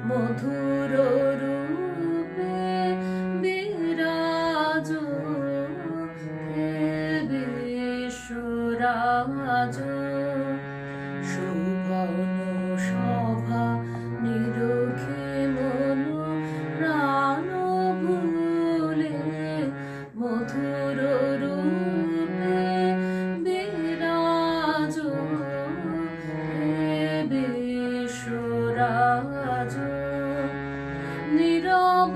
মধুর রূপে বিরাজ হে বিশ্বরাজ। শোভন সভা নিরখে মন প্রাণ ভুলে মধুর রূপে বিরাজ হে বিশ্বরাজ। নীরব